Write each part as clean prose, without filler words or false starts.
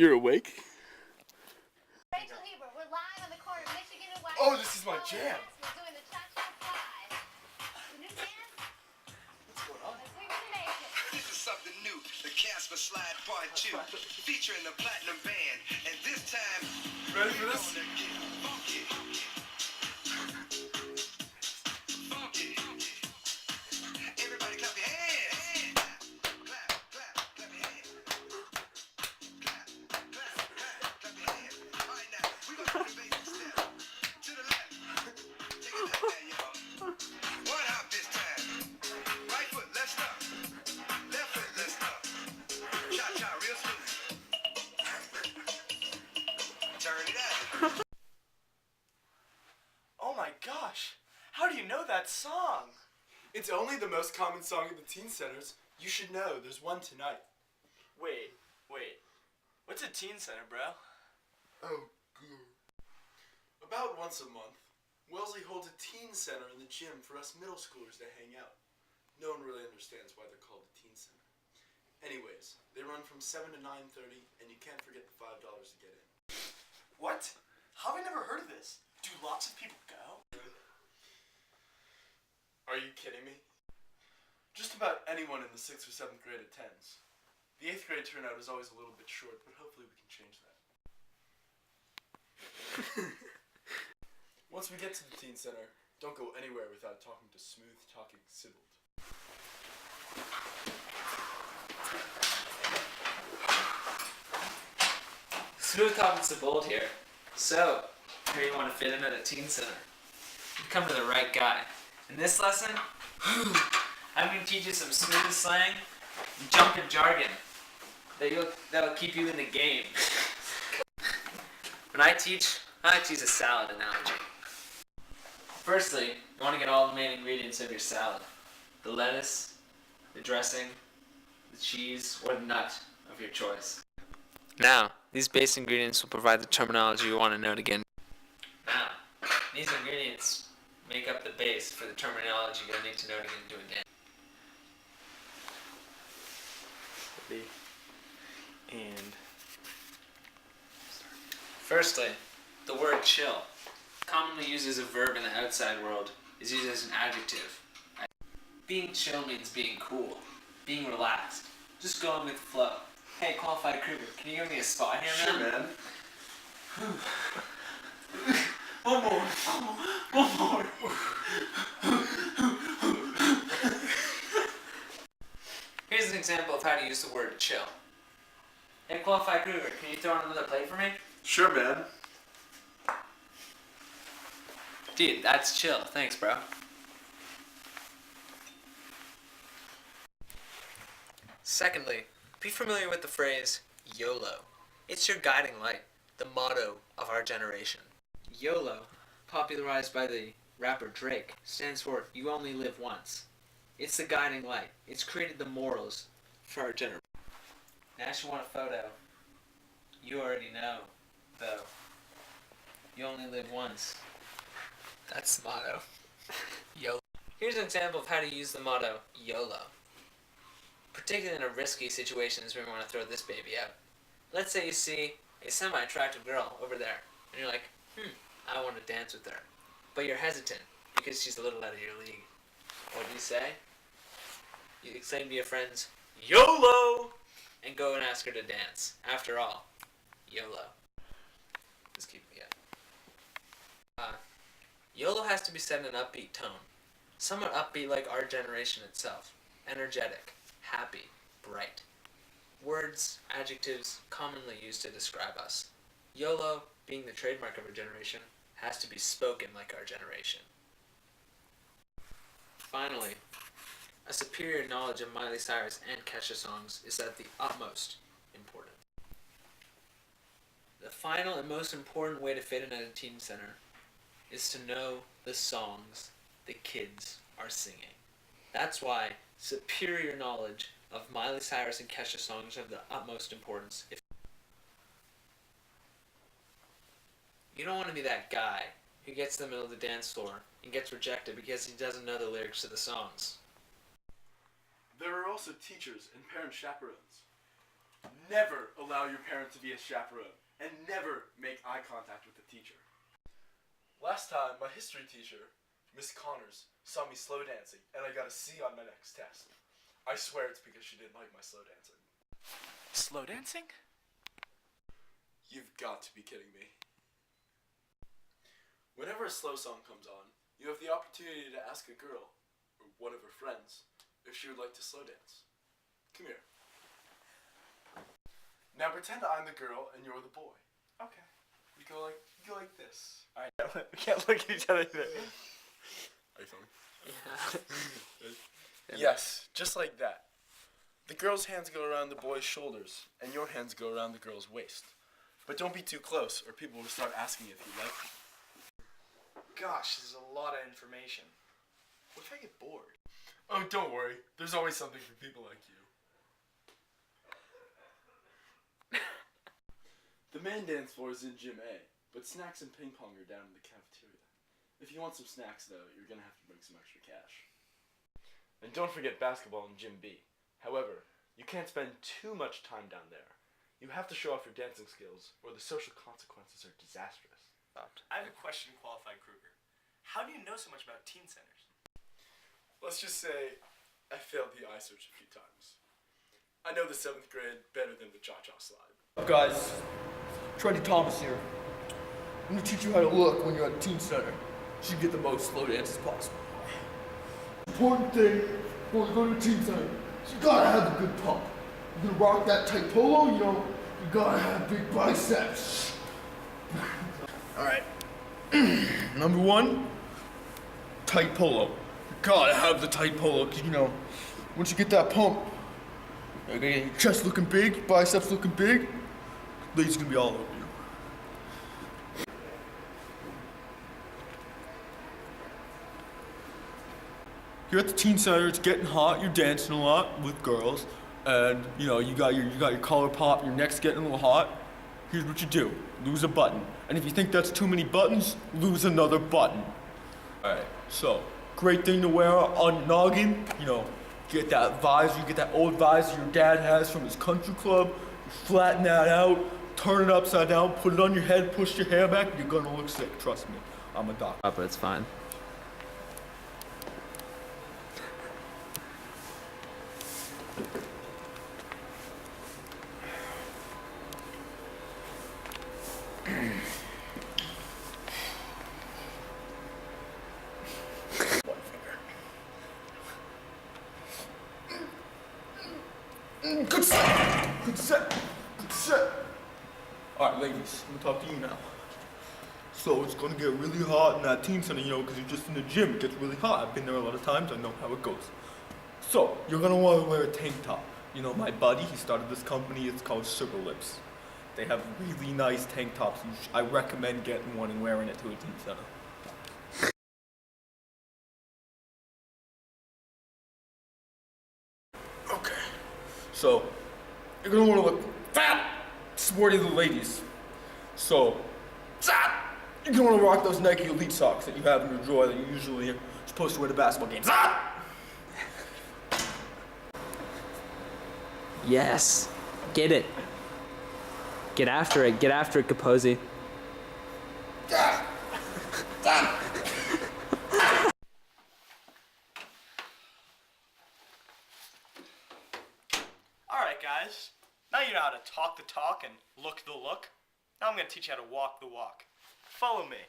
You're awake? Rachel Heber, we're live on the corner of Michigan and White. Oh, this is my jam. We're doing the Cha-Cha Slide. The new dance? What's going on? Let's swing with the nation. This is something new, the Casper Slide Part 2, featuring the Platinum Band, and this time, Ready for this? we're gonna get funky. Funky. Everybody clap your hands. Clap, clap, clap your hands. Clap, clap, clap, clap your hands. All right, now, we're gonna do the basic step. To the left. Take it back there, y'all. One hop this time. Right foot, let's stop. Left foot, let's stop. Cha-cha, real smooth. Turn it out. Oh my gosh! How do you know that song? It's only the most common song at the teen centers. You should know, there's one tonight. Wait. What's a teen center, bro? Oh, good. About once a month, Wellesley holds a teen center in the gym for us middle schoolers to hang out. No one really understands why they're called a teen center. Anyways, they run from 7 to 9:30, and you can't forget the $5 to get in. What? How have I never heard of this? Do lots of people go? Are you kidding me? Just about anyone in the 6th or 7th grade attends. The 8th grade turnout is always a little bit short, but hopefully we can change that. Once we get to the teen center, don't go anywhere without talking to smooth-talking Sybil. Smooth Talking Sybil here. So, here you want to fit in at a teen center. You've come to the right guy. In this lesson, I'm going to teach you some smooth slang and jumping jargon that'll keep you in the game. When I teach, I like to use a salad analogy. Firstly, you want to get all the main ingredients of your salad. The lettuce, the dressing, the cheese, or the nut of your choice. Now, these base ingredients will provide the terminology you want to know to get. Now, these ingredients make up the base for the terminology you'll need to know to get into a dance. And Firstly, the word chill, commonly used as a verb in the outside world, is used as an adjective. Being chill means being cool, being relaxed, just going with the flow. Hey, qualified Kruger, can you give me a spot here, sure, man? man. One more. Here's an example of how to use the word chill. Hey, qualified Kruger, can you throw in another plate for me? Sure, man. Dude, that's chill. Thanks, bro. Secondly, be familiar with the phrase YOLO. It's your guiding light, the motto of our generation. YOLO, popularized by the rapper Drake, stands for You Only Live Once. It's the guiding light. It's created the morals for our generation. Now you want a photo. You already know, though. You only live once. That's the motto. YOLO. Here's an example of how to use the motto YOLO. Particularly in a risky situations where we want to throw this baby out. Let's say you see a semi-attractive girl over there, and you're like, I want to dance with her. But you're hesitant because she's a little out of your league. What do you say? You exclaim to your friends, YOLO! And go and ask her to dance. After all, YOLO. Just keep it going. YOLO has to be said in an upbeat tone. Somewhat upbeat like our generation itself. Energetic, happy, bright. Words, adjectives commonly used to describe us. YOLO, being the trademark of our generation, has to be spoken like our generation. Finally, a superior knowledge of Miley Cyrus and Kesha songs is at the utmost important. The final and most important way to fit in at a teen center is to know the songs the kids are singing. That's why superior knowledge of Miley Cyrus and Kesha songs are of the utmost importance. You don't want to be that guy who gets to the middle of the dance floor and gets rejected because he doesn't know the lyrics to the songs. There are also teachers and parent chaperones. Never allow your parent to be a chaperone, and never make eye contact with the teacher. Last time, my history teacher, Miss Connors, saw me slow dancing, and I got a C on my next test. I swear it's because she didn't like my slow dancing. Slow dancing? You've got to be kidding me. Whenever a slow song comes on, you have the opportunity to ask a girl, or one of her friends, if she would like to slow dance. Come here. Now pretend I'm the girl and you're the boy. Okay. You go like this. Alright, we can't look at each other either. Are you filming? Yes, just like that. The girl's hands go around the boy's shoulders, and your hands go around the girl's waist. But don't be too close, or people will start asking if you like them. Gosh, this is a lot of information. What if I get bored? Oh, don't worry. There's always something for people like you. The main dance floor is in Gym A, but snacks and ping pong are down in the cafeteria. If you want some snacks, though, you're gonna have to bring some extra cash. And don't forget basketball in Gym B. However, you can't spend too much time down there. You have to show off your dancing skills, or the social consequences are disastrous. I have a question, Qualified Kruger. How do you know so much about teen centers? Let's just say I failed the eye search a few times. I know the 7th grade better than the cha-cha slide. Up, guys? Trendy Thomas here. I'm gonna teach you how to look when you're at the teen center, so you get the most slow dances possible. Important thing when you go to the teen center is you gotta have a good pump. You're gonna rock that tight polo, you gotta have big biceps. Alright. Number 1, tight polo. You gotta have the tight polo, because once you get that pump, you're gonna get your chest looking big, biceps looking big, ladies gonna be all over you. You're at the teen center, it's getting hot, you're dancing a lot with girls, and you got your collar pop, your neck's getting a little hot. Here's what you do. Lose a button. And if you think that's too many buttons, lose another button. Alright, so great thing to wear on noggin, get that visor, you get that old visor your dad has from his country club, you flatten that out, turn it upside down, put it on your head, push your hair back, you're gonna look sick, trust me. I'm a doctor. But it's fine. Good set! Good set! Good set! Alright, ladies, I'm gonna talk to you now. So it's gonna get really hot in that teen center, because you're just in the gym. It gets really hot. I've been there a lot of times. I know how it goes. So you're gonna want to wear a tank top. My buddy, he started this company. It's called Sugar Lips. They have really nice tank tops. I recommend getting one and wearing it to a teen center. Okay. So you're gonna want to look fat, sporty to the ladies. So you're gonna want to rock those Nike Elite socks that you have in your drawer that you usually are supposed to wear to basketball games. Yes. Get it. Get after it. Get after it, Kaposi. Alright, guys. Now you know how to talk the talk and look the look. Now I'm going to teach you how to walk the walk. Follow me.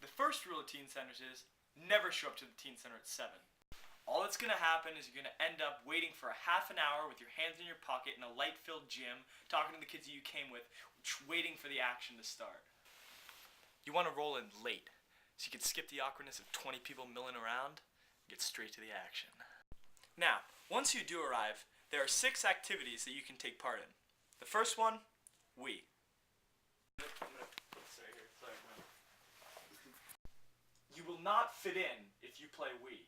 The first rule of teen centers is never show up to the teen center at 7. All that's going to happen is you're going to end up waiting for a half an hour with your hands in your pocket in a light-filled gym, talking to the kids that you came with, waiting for the action to start. You want to roll in late, so you can skip the awkwardness of 20 people milling around and get straight to the action. Now, once you do arrive, there are 6 activities that you can take part in. The first one, Wii. I'm gonna put this right here. Sorry, you will not fit in if you play Wii.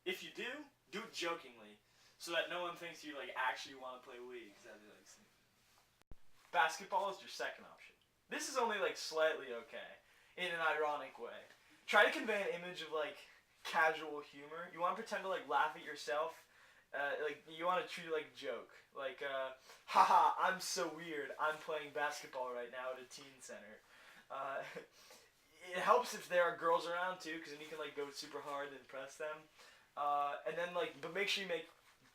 If you do it jokingly, so that no one thinks you actually want to play Wii, because that'd be Basketball is your second option. This is only slightly okay, in an ironic way. Try to convey an image of casual humor. You want to pretend to laugh at yourself Like you want to treat it like a joke. Like, haha, I'm so weird. I'm playing basketball right now at a teen center. It helps if there are girls around too, because then you can like go super hard and impress them. And then like, but make sure you make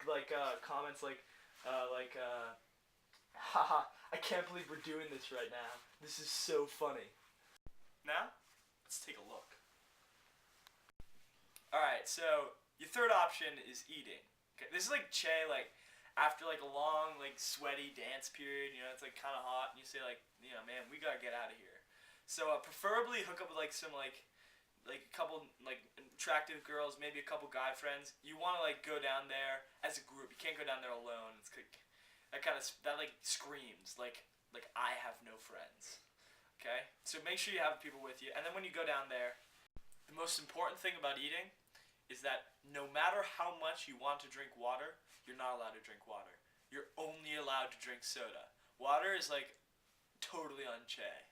like comments like, haha, I can't believe we're doing this right now. This is so funny. Now, let's take a look. Alright, so your third option is eating. Okay, this is like Che, like after like a long, like sweaty dance period, you know, it's like kind of hot, and you say like, you know, man, we gotta get out of here. So preferably hook up with like some like a couple like attractive girls, maybe a couple guy friends. You want to like go down there as a group. You can't go down there alone. It's like that like screams like I have no friends. Okay, so make sure you have people with you, and then when you go down there, the most important thing about eating is that no matter how much you want to drink water, you're not allowed to drink water. You're only allowed to drink soda. Water is like totally on Che.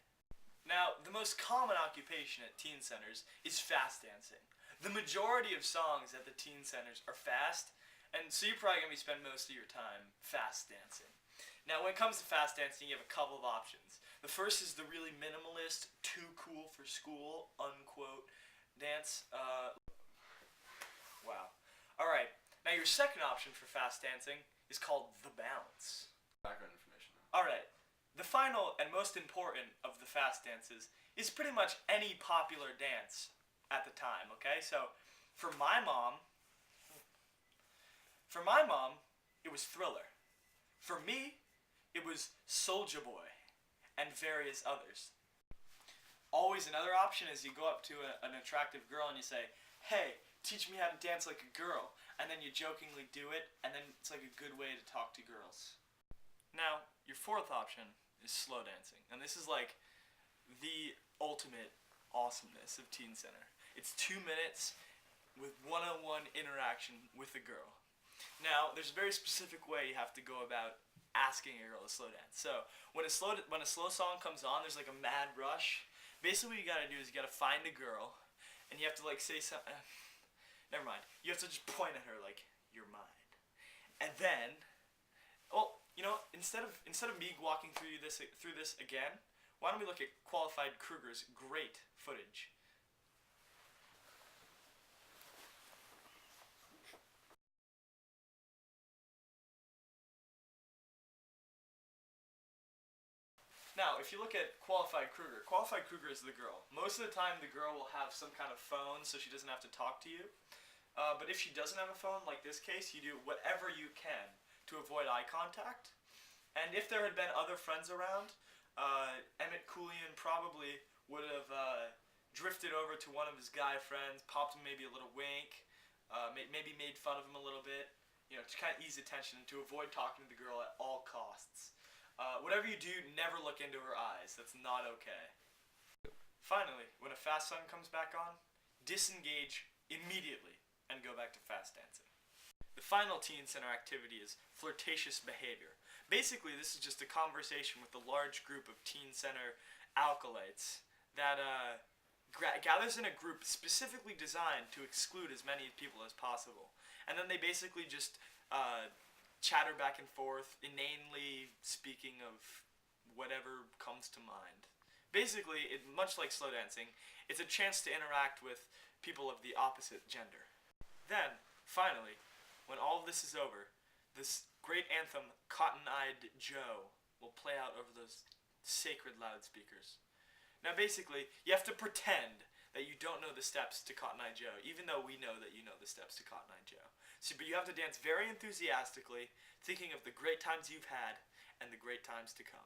Now, the most common occupation at teen centers is fast dancing. The majority of songs at the teen centers are fast, and so you're probably going to be spending most of your time fast dancing. Now, when it comes to fast dancing, you have a couple of options. The first is the really minimalist, too cool for school, unquote, dance. Wow. Alright, now your second option for fast dancing is called the bounce. Background information. Alright, the final and most important of the fast dances is pretty much any popular dance at the time, okay? So, for my mom, it was Thriller. For me, it was Soulja Boy and various others. Always another option is you go up to an attractive girl and you say, hey, teach me how to dance like a girl, and then you jokingly do it, and then it's like a good way to talk to girls. Now, your fourth option is slow dancing, and this is like the ultimate awesomeness of Teen Center. It's 2 minutes with one-on-one interaction with a girl. Now, there's a very specific way you have to go about asking a girl to slow dance. So, when a slow song comes on, there's like a mad rush. Basically, what you gotta do is you gotta find a girl, and you have to like say something. Never mind. You have to just point at her like, you're mine. And then, well, you know, instead of me walking through this again, why don't we look at Qualified Kruger's great footage? Now, if you look at Qualified Kruger is the girl. Most of the time, the girl will have some kind of phone, so she doesn't have to talk to you. But if she doesn't have a phone, like this case, you do whatever you can to avoid eye contact. And if there had been other friends around, Emmett Coolian probably would have drifted over to one of his guy friends, popped him maybe a little wink, maybe made fun of him a little bit, you know, to kind of ease attention and to avoid talking to the girl at all costs. Whatever you do, never look into her eyes. That's not okay. Finally, when a fast song comes back on, disengage immediately and go back to fast dancing. The final Teen Center activity is flirtatious behavior. Basically, this is just a conversation with a large group of Teen Center acolytes that gathers in a group specifically designed to exclude as many people as possible. And then they basically just chatter back and forth, inanely speaking of whatever comes to mind. Basically, much like slow dancing, it's a chance to interact with people of the opposite gender. Then, finally, when all of this is over, this great anthem, Cotton-Eyed Joe, will play out over those sacred loudspeakers. Now basically, you have to pretend that you don't know the steps to Cotton-Eye Joe, even though we know that you know the steps to Cotton-Eye Joe. So, but you have to dance very enthusiastically, thinking of the great times you've had and the great times to come.